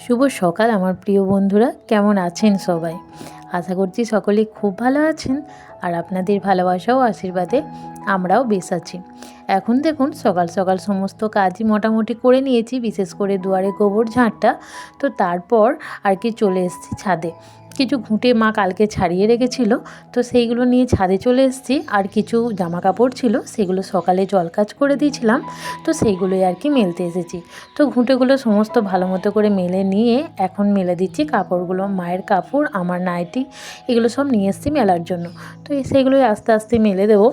শুভ সকাল আমার প্রিয় বন্ধুরা, কেমন আছেন সবাই? আশা করছি সকলেই খুব ভালো আছেন। আর আপনাদের ভালোবাসা ও আশীর্বাদে আমরাও বেশ আছি। এখন দেখুন সকাল সকাল সমস্ত কাজই মোটামুটি করে নিয়েছি, বিশেষ করে দুয়ারে গোবর ঝাঁটটা। তো তারপর আর কি চলে এসেছি ছাদে। কিছু ঘুঁটে মা কালকে ছাড়িয়ে রেখেছিল, তো সেইগুলো নিয়ে ছাদে চলে এসেছি। আর কিছু জামা কাপড় ছিল, সেগুলো সকালে জল কাচ করে দিয়েছিলাম, তো সেইগুলোই আর কি মেলতে এসেছি। তো ঘুঁটেগুলো সমস্ত ভালো মতো করে মেলে নিয়ে এখন মেলে দিচ্ছি কাপড়গুলো। মায়ের কাপড়, আমার নাইটি, এগুলো সব নিয়ে এসেছি মেলার জন্য। তো সেগুলোই আস্তে আস্তে মেলে দেবো।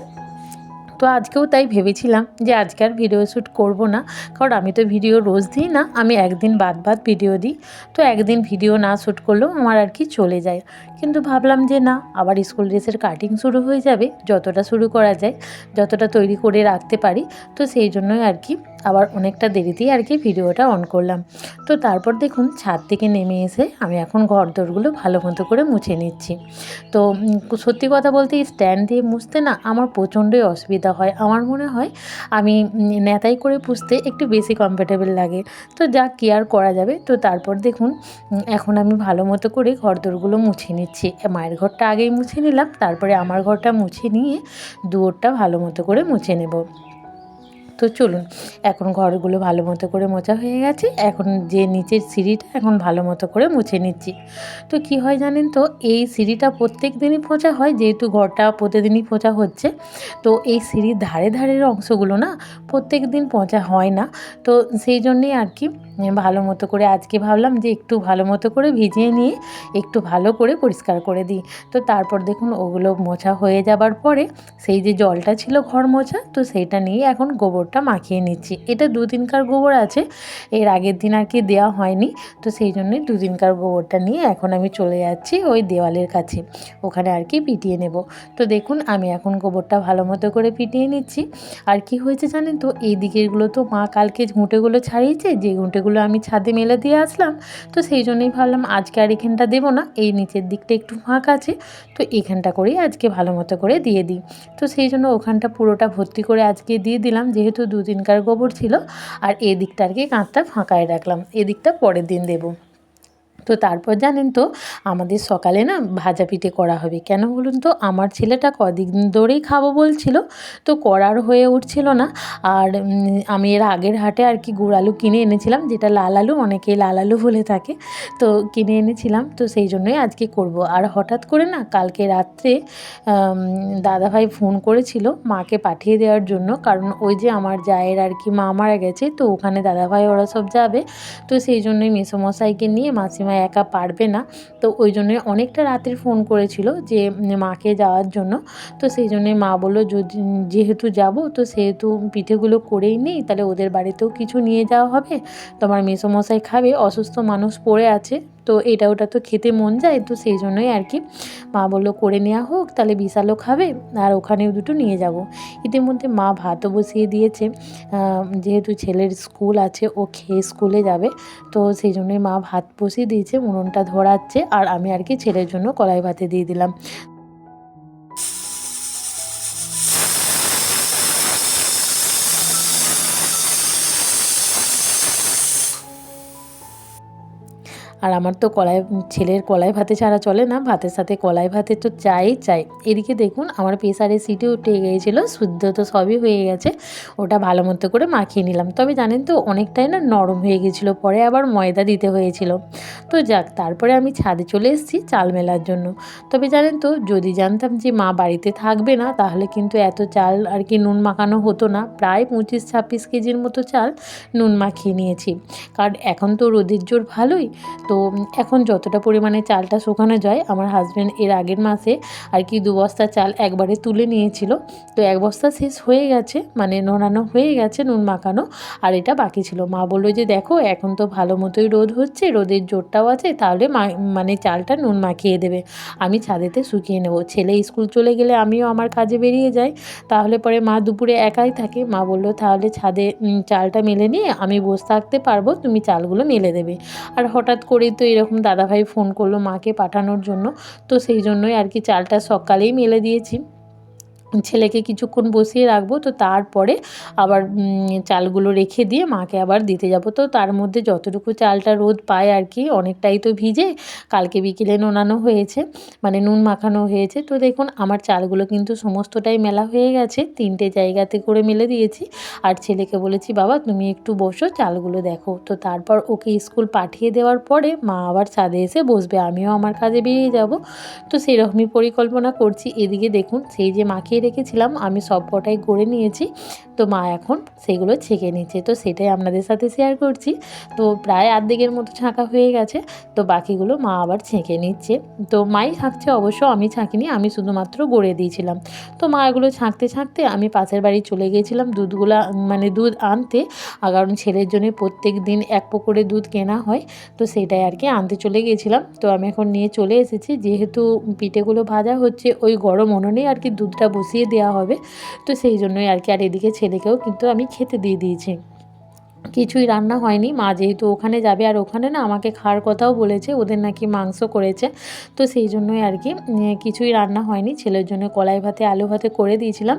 তো আজকেও তাই ভেবেছিলাম যে আজকে আর ভিডিও শ্যুট করব না, কারণ আমি তো ভিডিও রোজ দিই না, আমি একদিন বাদ বাদ ভিডিও দিই। তো একদিন ভিডিও না শ্যুট করলেও আমার আর কি চলে যায়। কিন্তু ভাবলাম যে না, আবার স্কুল ড্রেসের কাটিং শুরু হয়ে যাবে, যতটা শুরু করা যায়, যতটা তৈরি করে রাখতে পারি। তো সেই জন্যই আর কি আবার অনেকটা দেরিতেই আর কি ভিডিওটা অন করলাম। তো তারপর দেখুন ছাদ থেকে নেমে এসে আমি এখন ঘরদোরগুলো ভালো মতো করে মুছে নিচ্ছি। তো সত্যি কথা বলতে স্ট্যান্ড দিয়ে মুছতে না আমার প্রচণ্ডই অসুবিধা হয়। আমার মনে হয় আমি নেতাই করে পুষতে একটু বেশি কমফোর্টেবল লাগে। তো যা কি আর করা যাবে। তো তারপর দেখুন এখন আমি ভালো মতো করে ঘরদোরগুলো মুছে নিচ্ছি। মায়ের ঘরটা আগেই মুছে নিলাম, তারপরে আমার ঘরটা মুছে নিয়ে দুয়ারটা ভালো মতো করে মুছে নেব। তো চলুন, এখন ঘরগুলো ভালো মতো করে মোছা হয়ে গেছে। এখন যে নিচের সিঁড়িটা এখন ভালো মতো করে মুছে নিচ্ছি। তো কি হয় জানেন তো, এই সিঁড়িটা প্রত্যেক দিনই পোঁছা হয়, যেহেতু ঘরটা প্রতিদিনই পোঁছা হচ্ছে। তো এই সিঁড়ির ধারে ধারের অংশগুলো না প্রত্যেক দিন পোঁছা হয় না। তো সেই জন্যেই আর কি ভালো মতো করে আজকে ভাবলাম যে একটু ভালো মতো করে ভিজিয়ে নিয়ে একটু ভালো করে পরিষ্কার করে দিই। তো তারপর দেখুন ওগুলো মোছা হয়ে যাবার পরে সেই যে জলটা ছিল ঘর মোছা, তো সেইটা নিয়ে এখন গোবরটা মাখিয়ে নিচ্ছি। এটা 2 দিনকার গোবর আছে, এর আগের দিন আর কি দেওয়া হয়নি। তো সেই জন্যই 2 দিনকার গোবরটা নিয়ে এখন আমি চলে যাচ্ছি ওই দেওয়ালের কাছে, ওখানে আর কি পিটিয়ে নেব। তো দেখুন আমি এখন গোবরটা ভালো মতো করে পিটিয়ে নিচ্ছি। আর কি হয়েছে জানেন তো, এই দিকেরগুলো তো মা কালকে ঘুঁটেগুলো ছাড়িয়েছে, যে ঘুঁটেগুলো আমি ছাদে মেলে দিয়ে আসলাম। তো সেই জন্যই ভাবলাম আজকে আর এখানটা দেবো না, এই নিচের দিকটা একটু ফাঁকা আছে, তো এখানটা করেই আজকে ভালো মতো করে দিয়ে দিই। তো সেই জন্য ওখানটা পুরোটা ভর্তি করে আজকে দিয়ে দিলাম, যেহেতু 2 দিনকার গোবর ছিল। আর এদিকটা আর কি কাঁধটা ফাঁকায় রাখলাম, এদিকটা পরের দিন দেবো। তো তারপর জানেন তো, আমাদের সকালে না ভাজা পিঠে করা হবে। কেন বলুন তো, আমার ছেলেটা কদিন ধরেই খাবো বলছিল, তো করার হয়ে উঠছিল না। আর আমি এর আগের হাটে আর কি গুড় আলু কিনে এনেছিলাম, যেটা লাল আলু, অনেকেই লাল আলু বলে থাকে। তো কিনে এনেছিলাম, তো সেই জন্যই আজকে করব। আর হঠাৎ করে না কালকে রাত্রে দাদাভাই ফোন করেছিল মাকে পাঠিয়ে দেওয়ার জন্য, কারণ ওই যে আমার জায়ের আর কি মা মারা গেছে, তো ওখানে দাদাভাই ওরা সব যাবে। তো সেই জন্যই মেসোমশাইকে নিয়ে মাসিমা একা পারবে না। তো ওই জন্যই অনেকটা রাতের ফোন করেছিল যে মাকে যাওয়ার জন্য। তো সেই জন্যই মা বললো যেহেতু যাব, তো সেহেতু পিঠেগুলো করেই নিই, তাহলে ওদের বাড়িতেও কিছু নিয়ে যাওয়া হবে। তোমার মেসোমশাই খাবে, অসুস্থ মানুষ পড়ে আছে, তো এটা ওটা তো খেতে মন যায়। তো সেই জন্যই আর কি মা বললো করে নেওয়া হোক, তাহলে বিশালও খাবে আর ওখানেও দুটো নিয়ে যাব। ইতিমধ্যে মা ভাতও বসিয়ে দিয়েছে, যেহেতু ছেলের স্কুল আছে, ও খেয়ে স্কুলে যাবে। তো সেই জন্যই মা ভাত বসিয়ে দিয়েছে, উনুনটা ধরাচ্ছে, আর আমি আর কি ছেলের জন্য কলাই ভাতে দিয়ে দিলাম। আর আমার তো ছেলের কলাই ভাতে ছাড়া চলে না, ভাতের সাথে কলাই ভাতে তো চাই। এদিকে দেখুন আমার প্রেসারের সিটি উঠে গিয়েছিলো, শুদ্ধ তো সবই হয়ে গেছে, ওটা ভালো মতো করে মাখিয়ে নিলাম। তবে জানেন তো অনেকটাই না নরম হয়ে গেছিলো, পরে আবার ময়দা দিতে হয়েছিল। তো যাক, তারপরে আমি ছাদে চলে এসেছি চাল মেলার জন্য। তবে জানেন তো, যদি জানতাম যে মা বাড়িতে থাকবে না, তাহলে কিন্তু এত চাল আর কি নুন মাখানো হতো না। প্রায় 25-26 কেজির মতো চাল নুন মাখিয়ে নিয়েছি, কারণ এখন তো রোদের জোর ভালোই। তো এখন যতটা পরিমাণে চালটা শুকানো যায়, আমার হাজব্যান্ড এর আগের মাসে আর কি 2 বস্তা চাল একবারে তুলে নিয়েছিল। তো 1 বস্তা শেষ হয়ে গেছে, মানে নোনানো হয়ে গেছে নুন মাখানো, আর এটা বাকি ছিল। মা বললো যে দেখো এখন তো ভালো মতোই রোদ হচ্ছে, রোদের জোরটাও আছে, তাহলে মানে চালটা নুন মাখিয়ে দেবে, আমি ছাদেতে শুকিয়ে নেব। ছেলে স্কুল চলে গেলে আমিও আমার কাজে বেরিয়ে যাই, তাহলে পরে মা দুপুরে একাই থাকে। মা বললো তাহলে ছাদে চালটা মেলে নিয়ে আমি বসে থাকতে পারবো, তুমি চালগুলো মেলে দেবে। আর হঠাৎ করেই তো এরকম দাদাভাই ফোন করলো মাকে পাঠানোর জন্য, তো সেই জন্যই আর কি চালটা সকালেই মেলে দিয়েছি। ছেলেকে কিছুক্ষণ বসিয়ে রাখবো, তো তারপরে আবার চালগুলো রেখে দিয়ে মাকে আবার দিতে যাব। তো তার মধ্যে যতটুকু চালটা রোদ পায় আর কি, অনেকটাই তো ভিজে, কালকে বিকেলে নোনানো হয়েছে, মানে নুন মাখানো হয়েছে। তো দেখুন আমার চালগুলো কিন্তু সমস্তটাই মেলা হয়ে গেছে, 3টে জায়গাতে করে মেলে দিয়েছি। আর ছেলেকে বলেছি, বাবা তুমি একটু বসো, চালগুলো দেখো। তো তারপর ওকে স্কুল পাঠিয়ে দেওয়ার পরে মা আবার ছাদে এসে বসবে, আমিও আমার কাজে বেরিয়ে যাব। তো সেরকমই পরিকল্পনা করছি। এদিকে দেখুন সেই যে মাখিয়ে রেখেছিলাম আমি সব কটাই গড়ে নিয়েছি, তো মা এখন সেগুলো ছেঁকে নিচ্ছে, তো সেটাই আপনাদের সাথে শেয়ার করছি। তো প্রায় অর্ধেকের মতো ছাঁকা হয়ে গেছে, তো বাকিগুলো মা আবার ছেঁকে নিচ্ছে। তো মাই ছাঁকছে অবশ্য, আমি ছাঁকিনি, আমি শুধুমাত্র গড়ে দিয়েছিলাম। তো মা এগুলো ছাঁকতে ছাঁকতে আমি পাশের বাড়ি চলে গিয়েছিলাম দুধ আনতে, কারণ ছেলের জন্য প্রত্যেক দিন 1 পো করে দুধ কেনা হয়, তো সেটাই আর কি আনতে চলে গিয়েছিলাম। তো আমি এখন নিয়ে চলে এসেছি, যেহেতু পিঠেগুলো ভাজা হচ্ছে ওই গরম উনুনেই আর কি দুধটা বসিয়ে দেওয়া হবে, তো সেই জন্যই আর কি। আর এদিকে ছেলেকেও কিন্তু আমি খেতে দিয়ে দিয়েছি, কিছুই রান্না হয়নি। মা যেহেতু ওখানে যাবে, আর ওখানে না আমাকে খাওয়ার কথাও বলেছে, ওদের নাকি মাংস করেছে, তো সেই জন্যই আর কি কিছুই রান্না হয়নি। ছেলের জন্য কলাই ভাতে আলু ভাতে করে দিয়েছিলাম,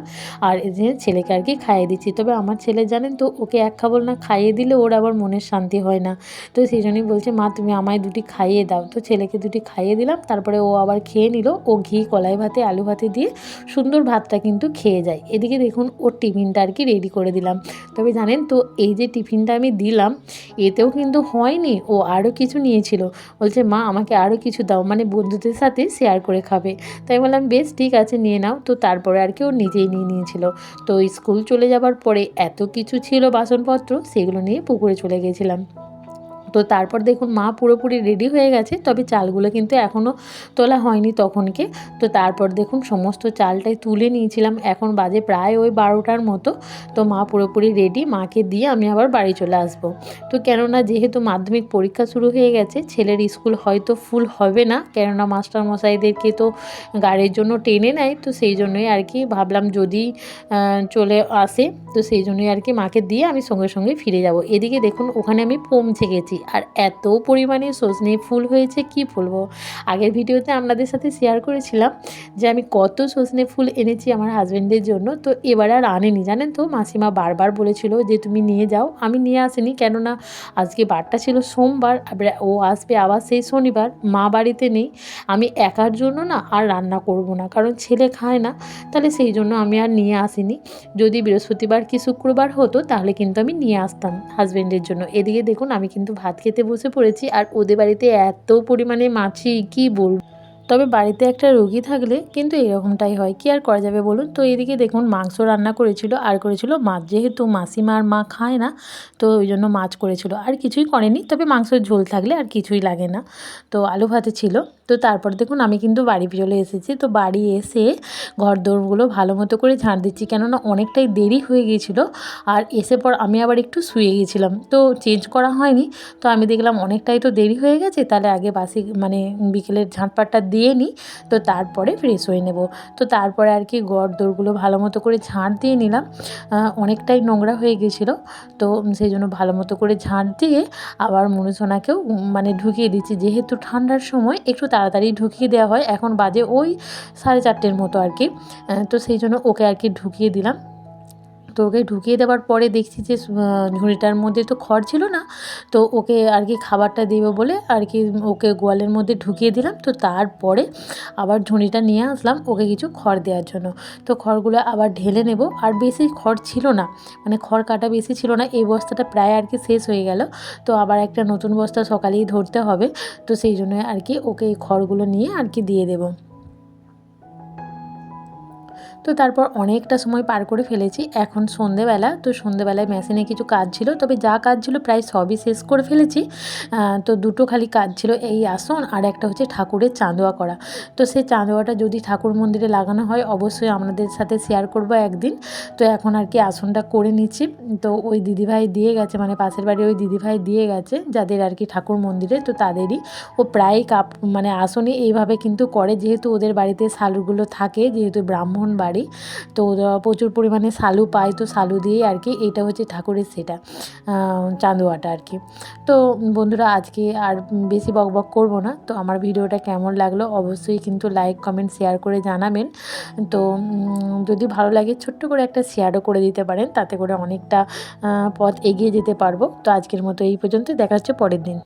আর এই যে ছেলেকে আর কি খাইয়ে দিচ্ছি। তবে আমার ছেলে জানেন তো, ওকে এক খাবল না খাইয়ে দিলে ওর আবার মনের শান্তি হয় না, তো সেই জন্যই বলছে, মা তুমি আমায় দুটি খাইয়ে দাও। তো ছেলেকে দুটি খাইয়ে দিলাম, তারপরে ও আবার খেয়ে নিল। ও ঘি কলাই ভাতে আলু ভাতে দিয়ে সুন্দর ভাতটা কিন্তু খেয়ে যায়। এদিকে দেখুন ওর টিফিনটা আর কি রেডি করে দিলাম। তবে জানেন তো, এই যে টিফিনটা আমি দিলাম, এতেও কিন্তু হয়নি, ও আরও কিছু নিয়েছিল। বলছে, মা আমাকে আরও কিছু দাও, মানে বন্ধুদের সাথে শেয়ার করে খাবে। তাই বললাম, বেশ ঠিক আছে নিয়ে নাও। তো তারপরে আর কি ও নিজেই নিয়ে নিয়েছিল। তো স্কুল চলে যাবার পরে এত কিছু ছিল বাসনপত্র, সেগুলো নিয়ে পুকুরে চলে গেছিলাম। তো তারপর দেখুন মা পুরোপুরি রেডি হয়ে গেছে, তবে চালগুলো কিন্তু এখনও তোলা হয়নি তখনকে। তো তারপর দেখুন সমস্ত চালটাই তুলে নিয়েছিলাম, এখন বাজে প্রায় ওই 12টার মতো। তো মা পুরোপুরি রেডি, মাকে দিয়ে আমি আবার বাড়ি চলে আসব। তো কেননা যেহেতু মাধ্যমিক পরীক্ষা শুরু হয়ে গেছে, ছেলের স্কুল হয়তো ফুল হবে না, কেননা মাস্টারমশাইদেরকে তো গাড়ির জন্য টেনে নেয়, তো সেই জন্যই আর কি ভাবলাম যদি চলে আসে, তো সেই জন্যই আর কি মাকে দিয়ে আমি সঙ্গে সঙ্গে ফিরে যাব। এদিকে দেখুন ওখানে আমি পৌঁছে গেছি, আর এত পরিমাণে সজনে ফুল হয়েছে কি বলবো। আগের ভিডিওতে আপনাদের সাথে শেয়ার করেছিলাম যে আমি কত সজনে ফুল এনেছি আমার হাজব্যান্ডের জন্য, তো এবার আর আনেনি জানেন তো। মাসিমা বারবার বলেছিল যে তুমি নিয়ে যাও, আমি নিয়ে আসিনি, কেননা আজকে বারটা ছিল সোমবার, ও আসবে আবার সেই শনিবার, মা বাড়িতে নেই। আমি একার জন্য না আর রান্না করব না, কারণ ছেলে খায় না, তাহলে সেই জন্য আমি আর নিয়ে আসিনি। যদি বৃহস্পতিবার কি শুক্রবার হতো তাহলে কিন্তু আমি নিয়ে আসতাম হাজব্যান্ডের জন্য। এদিকে দেখুন আমি কিন্তু ভাত খেতে বসে পড়েছি, আর ওদের বাড়িতে এত পরিমাণে মাছি কি বলবো। তবে বাড়িতে একটা রোগী থাকলে কিন্তু এরকমটাই হয়, কি আর করা যাবে বলুন। তো এদিকে দেখুন মাংস রান্না করেছিল, আর করেছিল মাছ, যেহেতু মাসিমা আর মা খায় না, তো ওই জন্য মাছ করেছিল, আর কিছুই করেনি। তবে মাংসের ঝোল থাকলে আর কিছুই লাগে না। তো আলু ভাতে ছিল। তো তারপর দেখুন আমি কিন্তু বাড়ি চলে এসেছি। তো বাড়ি এসে ঘর দোরগুলো ভালো মতো করে ঝাঁট দিচ্ছি, কেননা অনেকটাই দেরি হয়ে গিয়েছিলো। আর এসে পর আমি আবার একটু শুয়ে গেছিলাম, তো চেঞ্জ করা হয়নি। তো আমি দেখলাম অনেকটাই তো দেরি হয়ে গেছে, তাহলে আগে মানে বিকেলের ঝাঁটপাটটা দিয়ে নিই, তো তারপরে ফ্রেশ হয়ে নেব। তো তারপরে আর কি ঘর দোরগুলো ভালো মতো করে ঝাঁট দিয়ে নিলাম, অনেকটাই নোংরা হয়ে গেছিলো। তো সেই জন্য ভালো মতো করে ঝাঁট দিয়ে আবার মনুসোনাকেও মানে ঢুকিয়ে দিচ্ছি, যেহেতু ঠান্ডার সময় একটু তাড়াতাড়ি ঢুকিয়ে দেওয়া হয়, এখন বাজে ওই 4:30 মতো আর কি। তো সেই জন্য ওকে আর কি ঢুকিয়ে দিলাম। তো ওকে ঢুকিয়ে দেওয়ার পরে দেখছি যে ঝুড়িটার মধ্যে তো খড় ছিল না, তো ওকে আর কি খাবারটা দেবো বলে আর কি ওকে গোয়ালের মধ্যে ঢুকিয়ে দিলাম। তো তারপরে আবার ঝুড়িটা নিয়ে আসলাম ওকে কিছু খড় দেওয়ার জন্য। তো খড়গুলো আবার ঢেলে নেব, আর বেশি খড় ছিল না, মানে খড় কাটা বেশি ছিল না, এই বস্তাটা প্রায় আর কি শেষ হয়ে গেল। তো আবার একটা নতুন বস্তা সকালেই ধরতে হবে, তো সেই জন্য আর কি ওকে এই খড়গুলো নিয়ে আর কি দিয়ে দেবো। তো তারপর অনেকটা সময় পার করে ফেলেছি, এখন সন্ধেবেলা। তো সন্ধেবেলায় মেশিনে কিছু কাজ ছিল, তবে যা কাজ ছিল প্রায় সবই শেষ করে ফেলেছি। তো দুটো খালি কাজ ছিল, এই আসন আর একটা হচ্ছে ঠাকুরের চাঁদোয়া করা। তো সেই চাঁদোয়াটা যদি ঠাকুর মন্দিরে লাগানো হয় অবশ্যই আপনাদের সাথে শেয়ার করব একদিন। তো এখন আর কি আসনটা করে নিচ্ছি। তো ওই দিদিভাই দিয়ে গেছে, মানে পাশের বাড়ির ওই দিদিভাই দিয়ে গেছে যাদের আর কি ঠাকুর মন্দিরে, তো তাদেরই। ও প্রায় মানে আসনই এইভাবে কিন্তু করে, যেহেতু ওদের বাড়িতে শালগুলো থাকে, যেহেতু ব্রাহ্মণ বাড়ি, বাড়ি, তো প্রচুর পরিমাণে শালু পায়, তো শালু দিয়েই আর কি এটা হচ্ছে ঠাকুরের সেটা চান্দুয়াটা আর কি। তো বন্ধুরা আজকে আর বেশি বকবক করব না। তো আমার ভিডিওটা কেমন লাগলো অবশ্যই কিন্তু লাইক কমেন্ট শেয়ার করে জানাবেন। তো যদি ভালো লাগে ছোট্ট করে একটা শেয়ারও করে দিতে পারেন, তাতে করে অনেকটা পথ এগিয়ে যেতে পারবো। তো আজকের মতো এই পর্যন্ত, দেখা হচ্ছে পরের দিন।